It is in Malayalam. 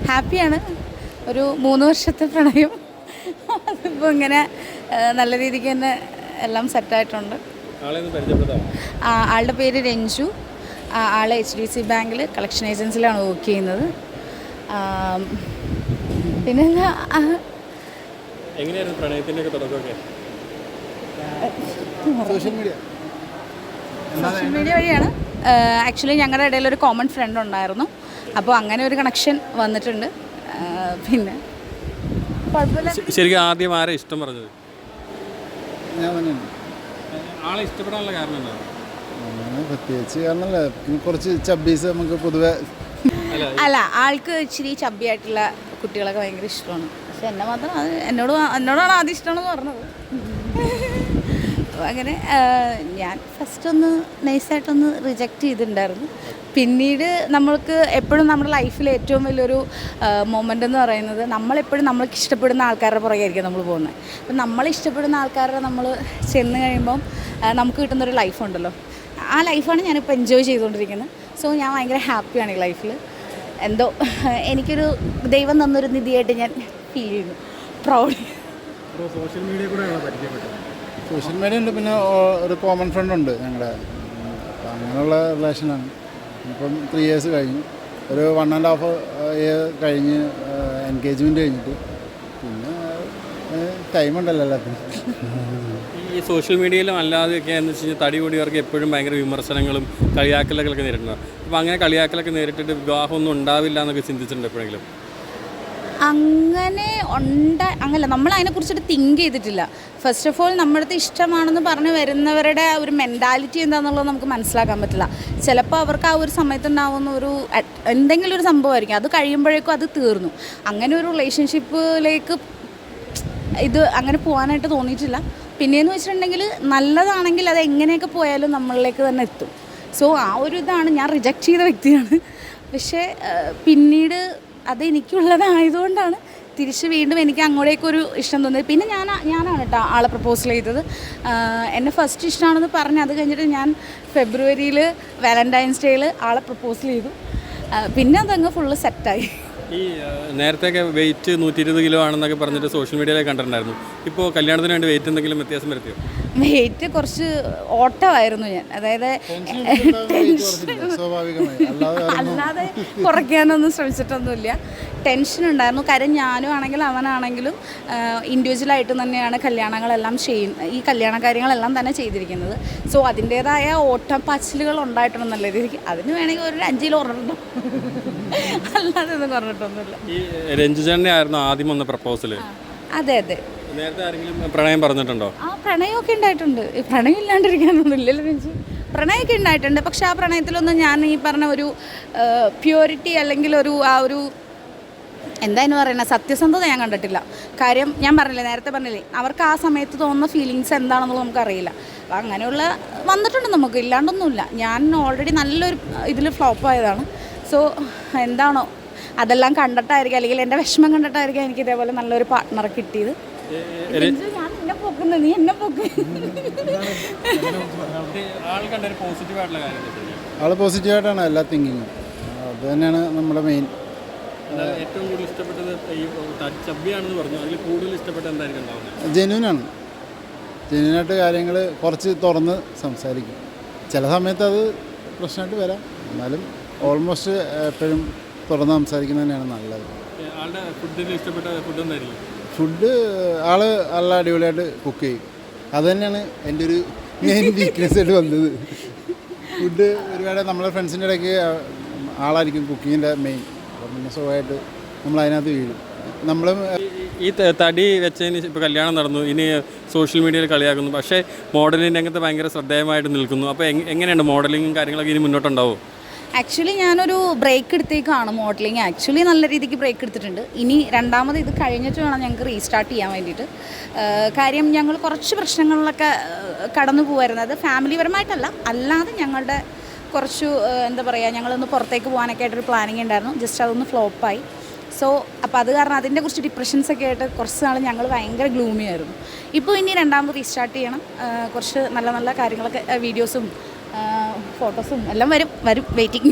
ഹാപ്പിയാണ്. ഒരു 3 വർഷത്തെ പ്രണയം അതിപ്പോൾ ഇങ്ങനെ നല്ല രീതിക്ക് തന്നെ എല്ലാം സെറ്റായിട്ടുണ്ട്. ആളുടെ പേര് രഞ്ജു. ആൾ HDFC ബാങ്കിൽ കളക്ഷൻ ഏജൻസിയിലാണ് വർക്ക് ചെയ്യുന്നത്. പിന്നെ സോഷ്യൽ മീഡിയ വഴിയാണ്. ആക്ച്വലി ഞങ്ങളുടെ ഇടയിൽ ഒരു കോമൺ ഫ്രണ്ട് ഉണ്ടായിരുന്നു. അപ്പോൾ അങ്ങനെ ഒരു കണക്ഷൻ വന്നിട്ടുണ്ട്. പിന്നെ ശരിക്കും ആദ്യം ആരെ ഇഷ്ടം പറഞ്ഞത്? ഞാൻ തന്നെയാണ്. ആളെ ഇഷ്ടപ്പെടാനുള്ള കാരണം എന്താണ്? പ്രത്യേകിച്ച് കാരണമല്ല, കുറച്ച് ചബ്ബീസ് നമുക്ക് പൊതുവെ അല്ല, ആൾക്ക് ഇച്ചിരി ചബ്ബിയായിട്ടുള്ള കുട്ടികളൊക്കെ ഭയങ്കര ഇഷ്ടമാണ്. പക്ഷെ എന്നെ മാത്രം എന്നോടാണ് ആദ്യം ഇഷ്ടമാണെന്ന് പറഞ്ഞത്. അങ്ങനെ ഞാൻ ഫസ്റ്റ് ഒന്ന് നൈസായിട്ടൊന്ന് റിജക്റ്റ് ചെയ്തിട്ടുണ്ടായിരുന്നു. പിന്നീട് നമ്മൾക്ക് എപ്പോഴും നമ്മുടെ ലൈഫിൽ ഏറ്റവും വലിയൊരു മൊമെൻ്റ് എന്ന് പറയുന്നത് നമ്മളെപ്പോഴും നമ്മൾക്ക് ഇഷ്ടപ്പെടുന്ന ആൾക്കാരുടെ പുറകെയായിരിക്കും നമ്മൾ പോകുന്നത്. അപ്പം നമ്മളിഷ്ടപ്പെടുന്ന ആൾക്കാരുടെ നമ്മൾ ചെന്ന് കഴിയുമ്പം നമുക്ക് കിട്ടുന്നൊരു ലൈഫുണ്ടല്ലോ, ആ ലൈഫാണ് ഞാനിപ്പോൾ എൻജോയ് ചെയ്തുകൊണ്ടിരിക്കുന്നത്. സോ ഞാൻ ഭയങ്കര ഹാപ്പിയാണ് ഈ ലൈഫിൽ. എന്തോ എനിക്കൊരു ദൈവം തന്നൊരു നിധിയായിട്ട് ഞാൻ ഫീൽ ചെയ്യുന്നു. പ്രൗഡ്. സോഷ്യൽ മീഡിയ ഉണ്ട്. പിന്നെ ഒരു കോമൺ ഫ്രണ്ട് ഉണ്ട് ഞങ്ങളുടെ. അപ്പം അങ്ങനെയുള്ള റിലേഷനാണ്. ഇപ്പം 3 years കഴിഞ്ഞു. ഒരു 1.5 year കഴിഞ്ഞ് എൻഗേജ്മെൻറ്റ് കഴിഞ്ഞിട്ട്. പിന്നെ ടൈമുണ്ടല്ലോ എല്ലാത്തിനും. ഈ സോഷ്യൽ മീഡിയയിലും അല്ലാതെയൊക്കെ എന്ന് വെച്ച് കഴിഞ്ഞാൽ തടി കൂടിയവർക്ക് എപ്പോഴും ഭയങ്കര വിമർശനങ്ങളും കളിയാക്കലൊക്കെ നേരിടുന്നത്. അപ്പോൾ അങ്ങനെ കളിയാക്കലൊക്കെ നേരിട്ടിട്ട് വിവാഹമൊന്നും ഉണ്ടാവില്ല എന്നൊക്കെ ചിന്തിച്ചിട്ടുണ്ട് എപ്പോഴെങ്കിലും? അങ്ങനല്ല, നമ്മൾ അതിനെക്കുറിച്ചിട്ട് തിങ്ക് ചെയ്തിട്ടില്ല. ഫസ്റ്റ് ഓഫ് ഓൾ നമ്മുടെ അടുത്ത് ഇഷ്ടമാണെന്ന് പറഞ്ഞ് വരുന്നവരുടെ ഒരു മെൻറ്റാലിറ്റി എന്താണെന്നുള്ളത് നമുക്ക് മനസ്സിലാക്കാൻ പറ്റില്ല. ചിലപ്പോൾ അവർക്ക് ആ ഒരു സമയത്തുണ്ടാവുന്ന ഒരു എന്തെങ്കിലും ഒരു സംഭവമായിരിക്കും, അത് കഴിയുമ്പോഴേക്കും അത് തീർന്നു. അങ്ങനെ ഒരു റിലേഷൻഷിപ്പിലേക്ക് ഇത് അങ്ങനെ പോകാനായിട്ട് തോന്നിയിട്ടില്ല. പിന്നെയെന്ന് വെച്ചിട്ടുണ്ടെങ്കിൽ നല്ലതാണെങ്കിൽ അത് എങ്ങനെയൊക്കെ പോയാലും നമ്മളിലേക്ക് തന്നെ എത്തും. സോ ആ ഒരു ഇതാണ്, ഞാൻ റിജക്റ്റ് ചെയ്ത വ്യക്തിയാണ്. പക്ഷേ പിന്നീട് അത് എനിക്കുള്ളതായതുകൊണ്ടാണ് തിരിച്ച് വീണ്ടും എനിക്ക് അങ്ങോട്ടേക്കൊരു ഇഷ്ടം തോന്നിയത്. പിന്നെ ഞാനാണ് കേട്ടോ ആളെ പ്രപ്പോസൽ ചെയ്തത്. എന്നെ ഫസ്റ്റ് ഇഷ്ടമാണെന്ന് പറഞ്ഞ് അത് കഴിഞ്ഞിട്ട് ഞാൻ ഫെബ്രുവരിയിൽ വാലൻറ്റൈൻസ് ഡേയിൽ ആളെ പ്രപ്പോസൽ ചെയ്തു. പിന്നെ അതങ്ങ് ഫുള്ള് സെറ്റായി. ഈ നേരത്തെയൊക്കെ വെയിറ്റ് 120 കിലോ ആണെന്നൊക്കെ പറഞ്ഞിട്ട് സോഷ്യൽ മീഡിയയിൽ കണ്ടിട്ടുണ്ടായിരുന്നു. ഇപ്പോൾ കല്യാണത്തിന് വേണ്ടി വെയിറ്റ് എന്തെങ്കിലും വ്യത്യാസം വരുത്തിയോ? വെയിറ്റ് കുറച്ച് ഓട്ടമായിരുന്നു ഞാൻ. അതായത് അല്ലാതെ കുറയ്ക്കാനൊന്നും ശ്രമിച്ചിട്ടൊന്നുമില്ല. ടെൻഷൻ ഉണ്ടായിരുന്നു. കാര്യം ഞാനും ആണെങ്കിലും അവനാണെങ്കിലും ഇൻഡിവിജ്വലായിട്ട് തന്നെയാണ് കല്യാണങ്ങളെല്ലാം ഈ കല്യാണ കാര്യങ്ങളെല്ലാം തന്നെ ചെയ്തിരിക്കുന്നത്. സോ അതിൻ്റേതായ ഓട്ടപ്പാച്ചിലുകൾ ഉണ്ടായിട്ടുണ്ട് നല്ല രീതിക്ക്. അതിന് വേണമെങ്കിൽ ഒരു 5 കിലോ കുറഞ്ഞിട്ടുണ്ടോ, അല്ലാതെ ഒന്നും കുറഞ്ഞിട്ടൊന്നുമില്ല. ഈ രഞ്ജു ചേട്ടനെ ആയിരുന്നു ആദ്യം വന്ന പ്രപ്പോസൽ? അതെ അതെ. നേരത്തെ ആരെങ്കിലും പ്രണയം പറഞ്ഞിട്ടുണ്ടോ? പ്രണയമൊക്കെ ഉണ്ടായിട്ടുണ്ട്. പ്രണയം ഇല്ലാണ്ടിരിക്കാനൊന്നും ഇല്ലല്ലോ രഞ്ജു. പ്രണയമൊക്കെ ഉണ്ടായിട്ടുണ്ട്. പക്ഷെ ആ പ്രണയത്തിലൊന്നും ഞാൻ ഈ പറഞ്ഞ ഒരു പ്യൂരിറ്റി അല്ലെങ്കിൽ ആ ഒരു എന്താന്ന് പറയുന്നത് സത്യസന്ധത ഞാൻ കണ്ടിട്ടില്ല. കാര്യം ഞാൻ നേരത്തെ പറഞ്ഞില്ലേ, അവർക്ക് ആ സമയത്ത് തോന്നുന്ന ഫീലിങ്സ് എന്താണെന്നുള്ളത് നമുക്കറിയില്ല. അപ്പം അങ്ങനെയുള്ള വന്നിട്ടുണ്ട്, നമുക്ക് ഇല്ലാണ്ടൊന്നുമില്ല. ഞാൻ ഓൾറെഡി നല്ലൊരു ഇതിൽ ഫ്ലോപ്പായതാണ്. സോ എന്താണോ അതെല്ലാം കണ്ടിട്ടായിരിക്കും, അല്ലെങ്കിൽ എൻ്റെ വിഷമം കണ്ടിട്ടായിരിക്കും എനിക്ക് ഇതേപോലെ നല്ലൊരു പാർട്ട്ണറെ കിട്ടിയത്. ഞാൻ എന്നെ പൊക്കുന്നു, നീ എന്നെ പൊക്ക്. ആൾ പോസിറ്റീവായിട്ടാണ് എല്ലാ തിങ്കിങ്ങും. അത് തന്നെയാണ് നമ്മുടെ മെയിൻ. ഏറ്റവും കൂടുതൽ ഇഷ്ടപ്പെട്ടത് ഈ ചബ്ബിയാണെന്ന് പറഞ്ഞു, അതിൽ കൂടുതൽ ഇഷ്ടപ്പെട്ടത് എന്തായിരിക്കും ഉണ്ടാവുന്നത്? ജെന്യൂനായിട്ട് കാര്യങ്ങൾ കുറച്ച് തുറന്ന് സംസാരിക്കും. ചില സമയത്ത് അത് പ്രശ്നമായിട്ട് വരാം, എന്നാലും ഓൾമോസ്റ്റ് എപ്പോഴും തുറന്ന് സംസാരിക്കുന്നത് തന്നെയാണ് നല്ലത്. ആളുടെ ഫുഡിൽ ഇഷ്ടപ്പെട്ട ഫുഡ് എന്തായിരിക്കും? ഫുഡ് ആൾ നല്ല അടിപൊളിയായിട്ട് കുക്ക് ചെയ്യും. അത് തന്നെയാണ് എൻ്റെ ഒരു മെയിൻ വീക്ക്നെസ് ആയിട്ട് വന്നത്. ഫുഡ് ഒരുപാട് നമ്മളെ ഫ്രണ്ട്സിൻ്റെ ഇടയ്ക്ക് ആളായിരിക്കും കുക്കിങ്ങിൻ്റെ മെയിൻ. അപ്പം പിന്നെ സുഖമായിട്ട് നമ്മൾ അതിനകത്ത് വീഴും. നമ്മളും ഈ തടി വെച്ചതിന് ഇപ്പോൾ കല്യാണം നടന്നു, ഇനി സോഷ്യൽ മീഡിയയിൽ കളിയാക്കുന്നു, പക്ഷേ മോഡലിംഗ് രംഗത്ത് ഭയങ്കര ശ്രദ്ധേയമായിട്ട് നിൽക്കുന്നു. അപ്പോൾ എങ്ങനെയുണ്ട് മോഡലിങ്ങും കാര്യങ്ങളൊക്കെ ഇനി മുന്നോട്ടുണ്ടാവും? ആക്ച്വലി ഞാനൊരു ബ്രേക്ക് എടുത്തേക്കാണ് മോഡലിംഗ്. ആക്ച്വലി നല്ല രീതിക്ക് ബ്രേക്ക് എടുത്തിട്ടുണ്ട്. ഇനി രണ്ടാമത് ഇത് കഴിഞ്ഞിട്ട് വേണം ഞങ്ങൾക്ക് റീസ്റ്റാർട്ട് ചെയ്യാൻ വേണ്ടിയിട്ട്. കാര്യം ഞങ്ങൾ കുറച്ച് പ്രശ്നങ്ങളിലൊക്കെ കടന്നു പോകുമായിരുന്നു. അത് ഫാമിലി പരമായിട്ടല്ല, അല്ലാതെ ഞങ്ങളുടെ കുറച്ച് എന്താ പറയുക, ഞങ്ങളൊന്ന് പുറത്തേക്ക് പോകാനൊക്കെ ആയിട്ടൊരു പ്ലാനിങ് ഉണ്ടായിരുന്നു. ജസ്റ്റ് അതൊന്ന് ഫ്ലോപ്പായി. സോ അപ്പോൾ അത് കാരണം അതിൻ്റെ കുറച്ച് ഡിപ്രഷൻസൊക്കെ ആയിട്ട് കുറച്ച് നാൾ ഞങ്ങൾ ഭയങ്കര ഗ്ലൂമി ആയിരുന്നു. ഇപ്പോൾ ഇനി രണ്ടാമത് റീസ്റ്റാർട്ട് ചെയ്യണം. കുറച്ച് നല്ല നല്ല കാര്യങ്ങളൊക്കെ വീഡിയോസും ഫോട്ടോസും എല്ലാം വരും വെയിറ്റിംഗ്.